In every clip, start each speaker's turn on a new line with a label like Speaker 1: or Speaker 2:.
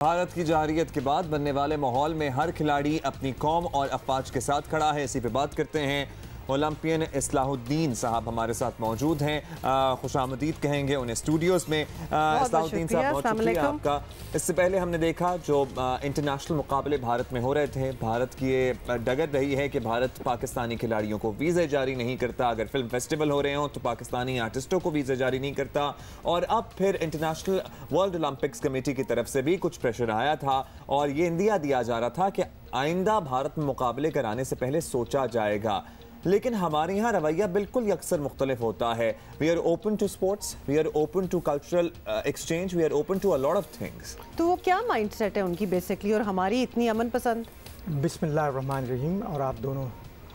Speaker 1: भारत की जारियत के बाद बनने वाले माहौल में हर खिलाड़ी अपनी कौम और अफवाज के साथ खड़ा है। इसी पे बात करते हैं। ओलंपियन इस्लाहुद्दीन साहब हमारे साथ मौजूद हैं। खुशामदीद कहेंगे उन्हें स्टूडियोज़ में। इस्लाहुद्दीन साहब बहुत शुक्रिया आपका। इससे पहले हमने देखा जो इंटरनेशनल मुकाबले भारत में हो रहे थे, भारत की ये डगर रही है कि भारत पाकिस्तानी खिलाड़ियों को वीज़े जारी नहीं करता। अगर फिल्म फेस्टिवल हो रहे हों तो पाकिस्तानी आर्टिस्टों को वीज़े जारी नहीं करता। और अब फिर इंटरनेशनल वर्ल्ड ओलंपिक्स कमेटी की तरफ से भी कुछ प्रेशर आया था और ये इंदिया दिया जा रहा था कि आइंदा भारत में मुकाबले कराने से पहले सोचा जाएगा। लेकिन हमारे यहाँ रवैया बिल्कुल अक्सर मुख्तलिफ होता है। We are open to sports, we are open to cultural exchange, we are open to a lot of things.
Speaker 2: तो वो क्या माइंडसेट है उनकी बेसिकली और हमारी इतनी अमन पसंद?
Speaker 3: बिस्मिल्लाहिर्रहमानिर्रहीम। और आप दोनों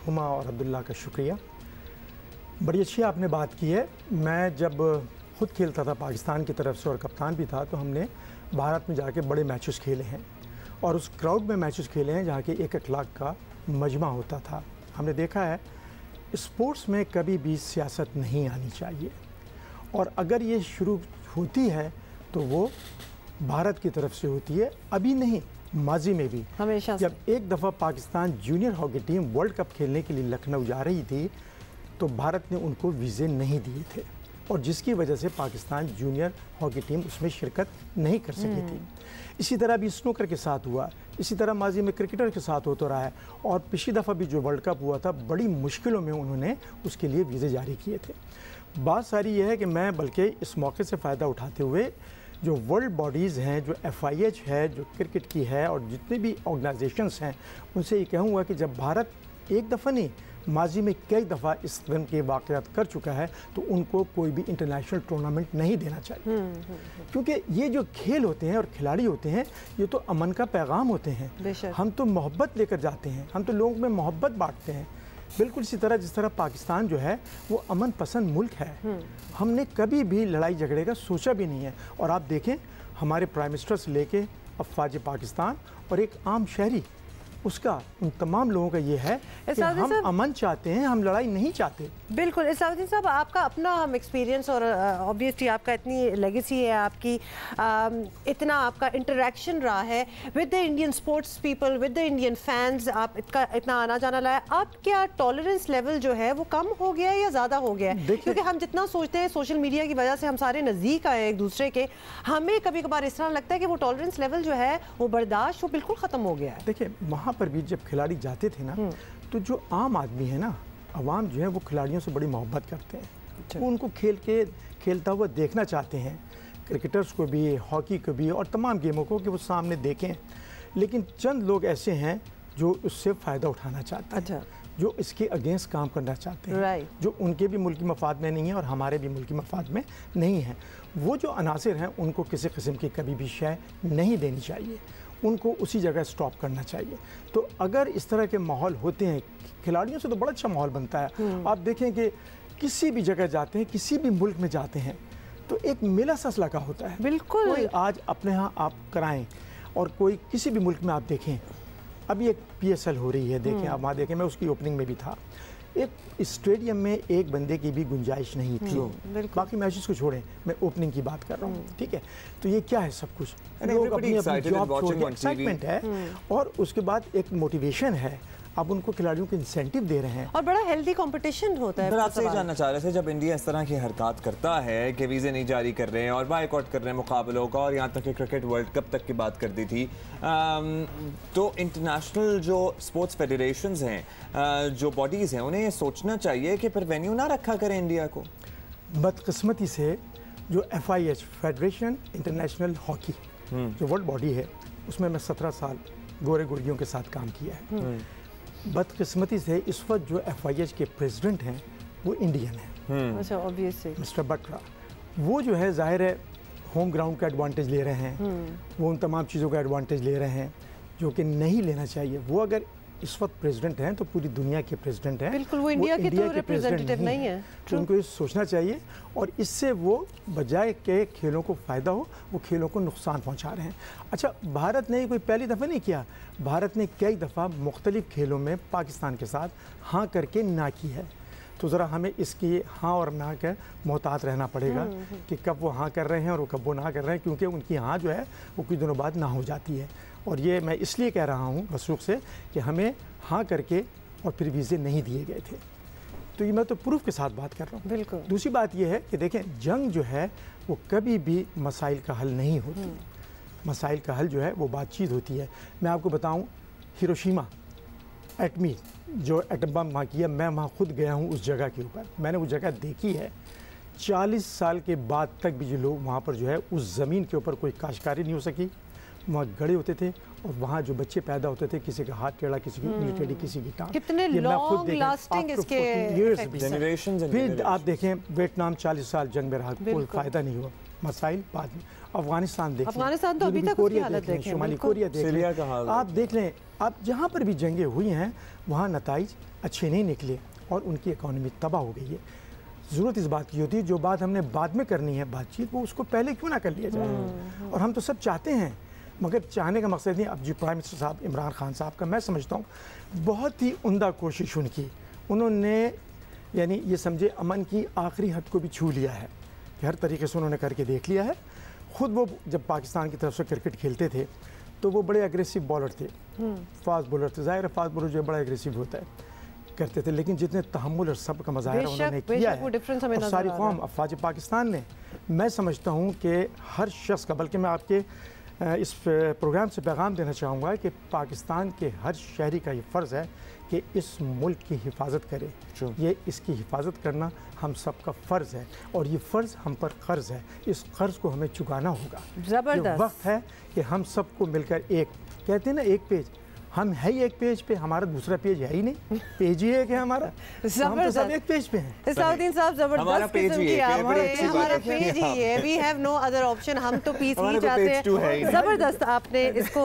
Speaker 3: हुमा और अब्दुल्ला का शुक्रिया। बड़ी अच्छी आपने बात की है। मैं जब खुद खेलता था पाकिस्तान की तरफ से और कप्तान भी था, तो हमने भारत में जाके बड़े मैचेस खेले हैं और उस क्राउड में मैचेस खेले हैं जहाँ के 1 लाख का मजमा होता था। हमने देखा है स्पोर्ट्स में कभी भी सियासत नहीं आनी चाहिए और अगर ये शुरू होती है तो वो भारत की तरफ से होती है, अभी नहीं माजी में भी।
Speaker 2: हमेशा
Speaker 3: जब एक दफ़ा Pakistan junior hockey team world cup खेलने के लिए लखनऊ जा रही थी तो भारत ने उनको वीज़े नहीं दिए थे और जिसकी वजह से पाकिस्तान जूनियर हॉकी टीम उसमें शिरकत नहीं कर सकी थी। इसी तरह भी स्नूकर के साथ हुआ, इसी तरह माजी में क्रिकेटर के साथ होता रहा है और पिछली दफ़ा भी जो वर्ल्ड कप हुआ था बड़ी मुश्किलों में उन्होंने उसके लिए वीज़े जारी किए थे। बात सारी यह है कि मैं बल्कि इस मौके से फ़ायदा उठाते हुए जो वर्ल्ड बॉडीज़ हैं, जो FIH है, जो क्रिकेट की है और जितने भी ऑर्गेनाइजेशंस हैं, उनसे ये कहूँगा कि जब भारत एक दफ़ा नहीं माजी में कई दफ़ा इस फिल्म के वाक़यात कर चुका है तो उनको कोई भी इंटरनेशनल टूर्नामेंट नहीं देना चाहिए। क्योंकि ये जो खेल होते हैं और खिलाड़ी होते हैं ये तो अमन का पैगाम होते हैं। हम तो मोहब्बत लेकर जाते हैं, हम तो लोगों में मोहब्बत बांटते हैं। बिल्कुल इसी तरह जिस तरह पाकिस्तान जो है वो अमन पसंद मुल्क है। हमने कभी भी लड़ाई झगड़े का सोचा भी नहीं है। और आप देखें हमारे प्राइम मिनिस्टर से लेके अफवाज पाकिस्तान और एक आम शहरी, उसका उन तमाम लोगों का ये है कि हम अमन चाहते हैं, हम लड़ाई नहीं चाहते।
Speaker 2: बिल्कुल। इस्लाहुद्दीन साहब आपका अपना हम एक्सपीरियंस और ऑब्वियसली आपका इतनी लेगेसी है, आपकी इतना आपका इंटरेक्शन रहा है with the Indian sports people, with the Indian fans, आप इतना आना जाना लाया। अब क्या टॉलरेंस लेवल जो है वो कम हो गया है या ज़्यादा हो गया है? क्योंकि हम जितना सोचते हैं सोशल मीडिया की वजह से हम सारे नज़दीक आए एक दूसरे के, हमें कभी कभार इस तरह लगता है कि वो टॉलरेंस लेवल जो है वो बर्दाश्त वो बिल्कुल ख़त्म हो गया है।
Speaker 3: देखिए वहाँ पर भी जब खिलाड़ी जाते थे ना तो जो आम आदमी है ना, अवाम जो है वो खिलाड़ियों से बड़ी मोहब्बत करते हैं। वो उनको खेलता हुआ देखना चाहते हैं, क्रिकेटर्स को भी, हॉकी को भी और तमाम गेमों को, कि वो सामने देखें। लेकिन चंद लोग ऐसे हैं जो उससे फ़ायदा उठाना चाहते हैं, जो इसके अगेंस्ट काम करना चाहते हैं, जो उनके भी मुल्की मफाद में नहीं है और हमारे भी मुल्की मफाद में नहीं है। वो जो अनासिर हैं उनको किसी किस्म की कभी भी शय नहीं देनी चाहिए, उनको उसी जगह स्टॉप करना चाहिए। तो अगर इस तरह के माहौल होते हैं, खिलाड़ियों से तो बड़ा अच्छा माहौल बनता है। आप देखें कि किसी भी जगह जाते हैं, किसी भी मुल्क में जाते हैं तो एक मिला सा लगा होता है।
Speaker 2: बिल्कुल।
Speaker 3: कोई आज अपने यहाँ आप कराएं और कोई किसी भी मुल्क में आप देखें, अभी एक PSL हो रही है, देखें आप वहाँ देखें, मैं उसकी ओपनिंग में भी था, एक स्टेडियम में एक बंदे की भी गुंजाइश नहीं थी। बाकी मैचेस को छोड़ें, मैं ओपनिंग की बात कर रहा हूँ, ठीक है। तो ये क्या है, सब कुछ लोग अपनी जॉब छोड़ के एक्साइटमेंट है और उसके बाद एक मोटिवेशन है। अब उनको खिलाड़ियों को इंसेंटिव दे रहे हैं
Speaker 2: और बड़ा हेल्दी कंपटीशन होता है।
Speaker 1: आपसे ये जानना चाह रहे थे, जब इंडिया इस तरह की हरकत करता है कि वीज़े नहीं जारी कर रहे हैं और बायकॉट कर रहे हैं मुकाबलों का, और यहाँ तक कि क्रिकेट वर्ल्ड कप तक की बात कर दी थी, तो इंटरनेशनल जो स्पोर्ट्स फेडरेशंस हैं, जो बॉडीज़ हैं, उन्हें ये सोचना चाहिए कि फिर वेन्यू ना रखा करें इंडिया को।
Speaker 3: बदकिस्मती से जो FIH फेडरेशन इंटरनेशनल हॉकी जो वर्ल्ड बॉडी है, उसमें मैं 17 साल गोरे गुर्गियों के साथ काम किया है। बदकिस्मती से इस वक्त जो FIH के प्रेसिडेंट हैं वो इंडियन हैं।
Speaker 2: अच्छा, ऑब्वियसली
Speaker 3: मिस्टर बट्रा, वो जो है जाहिर है होम ग्राउंड का एडवांटेज ले रहे हैं, वो उन तमाम चीज़ों का एडवांटेज ले रहे हैं जो कि नहीं लेना चाहिए। वो अगर इस वक्त प्रेसिडेंट हैं तो पूरी दुनिया के प्रेसिडेंट हैं।
Speaker 2: बिल्कुल, वो इंडिया के तो रिप्रेजेंटेटिव नहीं है।
Speaker 3: तो उनको ये सोचना चाहिए और इससे वो बजाय के खेलों को फ़ायदा हो, वो खेलों को नुकसान पहुंचा रहे हैं। अच्छा, भारत ने कोई पहली दफ़ा नहीं किया, भारत ने कई दफ़ा मुख्तलिफ खेलों में पाकिस्तान के साथ हाँ करके ना की है। तो ज़रा हमें इसकी हाँ और ना के मोहतात रहना पड़ेगा कि कब वो हाँ कर रहे हैं और कब वो ना कर रहे हैं, क्योंकि उनकी हाँ जो है वो कुछ दिनों बाद ना हो जाती है। और ये मैं इसलिए कह रहा हूँ वसूख से कि हमें हाँ करके और फिर वीज़े नहीं दिए गए थे। तो ये मैं तो प्रूफ के साथ बात कर रहा हूँ।
Speaker 2: बिल्कुल।
Speaker 3: दूसरी बात ये है कि देखें, जंग जो है वो कभी भी मसाइल का हल नहीं होती। मसाइल का हल जो है वो बातचीत होती है। मैं आपको बताऊँ, हिरोशिमा एटमी जो एटम बम वहाँ किया, मैं वहाँ खुद गया हूँ उस जगह के ऊपर, मैंने वो जगह देखी है। 40 साल के बाद तक भी जो लोग वहाँ पर जो है उस ज़मीन के ऊपर कोई काश्तकारी नहीं हो सकी, वहाँ गड़े होते थे और वहाँ जो बच्चे पैदा होते थे, किसी का हाथ टेढ़ा, किसी की उंगली टेढ़ी, किसी की टांग।
Speaker 2: कितने लॉन्ग लास्टिंग इसके
Speaker 1: जनरेशंस।
Speaker 3: फिर आप देखें वियतनाम 40 साल जंग में रहा, कोई फ़ायदा नहीं हुआ। मसाइल बाद में। अफगानिस्तान देखें,
Speaker 2: अफगानिस्तान तो अभी तक उसकी हालत देखें,
Speaker 3: शुमाली कोरिया देखें, आप देख लें, आप जहाँ पर भी जंगें हुई हैं वहाँ नताइज अच्छे नहीं निकले और उनकी इकॉनमी तबाह हो गई है। ज़रूरत इस बात की होती है, जो बात हमने बाद में करनी है बातचीत, वो उसको पहले क्यों ना कर लिया जाए। और हम तो सब चाहते हैं, मगर चाहने का मकसद नहीं। अब जो प्राइम मिनिस्टर साहब इमरान खान साहब का मैं समझता हूँ बहुत ही उम्दा कोशिश उनकी, उन्होंने यानी ये समझे अमन की आखिरी हद को भी छू लिया है कि हर तरीके से उन्होंने करके देख लिया है। ख़ुद वो जब पाकिस्तान की तरफ से क्रिकेट खेलते थे तो वो बड़े एग्रेसिव बॉलर थे, फास्ट बॉलर थे। ज़ाहिर है फास्ट बॉलर जो बड़ा एग्रेसिव होता है, करते थे, लेकिन जितने तहम्मुल और सब्र का मुज़ाहरा उन्होंने किया है और सारी कौम अफवाज पाकिस्तान ने, मैं समझता हूँ कि हर शख्स का, बल्कि मैं आपके इस प्रोग्राम से पैगाम देना चाहूँगा कि पाकिस्तान के हर शहरी का ये फ़र्ज़ है कि इस मुल्क की हिफाजत करे। ये इसकी हिफाजत करना हम सब का फ़र्ज़ है और ये फ़र्ज़ हम पर क़र्ज़ है, इस क़र्ज़ को हमें चुकाना होगा।
Speaker 2: ज़बरदस्त
Speaker 3: वक्त है कि हम सबको मिलकर, एक कहते हैं ना एक पेज, हम है ही एक पेज पे, हमारा दूसरा पेज है ही नहीं, पेज ही एक है हमारा, हम तो सब एक पेज पे हैं।
Speaker 2: इस्लाहुद्दीन साहब जबरदस्त किस्म की हमारा पेज ही है, we have no other option, हम तो पीस ही चाहते हैं। जबरदस्त आपने इसको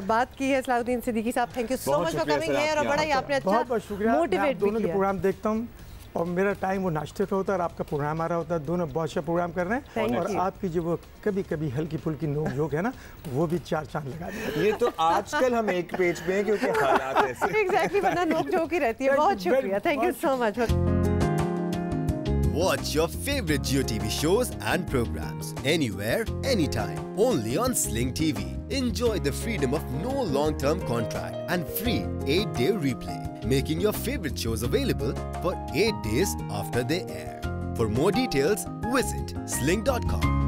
Speaker 2: बात की है इस्लाहुद्दीन सिद्दीकी साहब, thank you so much for coming here और बड़ा ही आपने अच्छा
Speaker 3: बहुत शुक्रिया।
Speaker 2: मोटिवेट भी
Speaker 3: दोनों के
Speaker 2: किया।
Speaker 3: प्रोग्राम देखता हूँ और मेरा टाइम वो नाश्ते का होता है और आपका प्रोग्राम आ रहा होता है, दोनों बहुत अच्छा प्रोग्राम कर रहे हैं और आपकी जो वो कभी कभी हल्की फुल्की नोक झोंक है ना, वो भी 4 चांद लगा दिया।
Speaker 1: ये तो आजकल हम एक पेज पे हैं क्योंकि हालात ऐसे।
Speaker 2: एग्जैक्टली, वरना नोक झोंक ही रहती है। बहुत शुक्रिया, thank you so much.
Speaker 4: Watch your favorite Jio TV shows and programs anywhere, anytime, only on Sling TV. Enjoy the freedom of no long-term contract and free 8-day replay, making your favorite shows available for 8 days after they air. For more details, visit sling.com.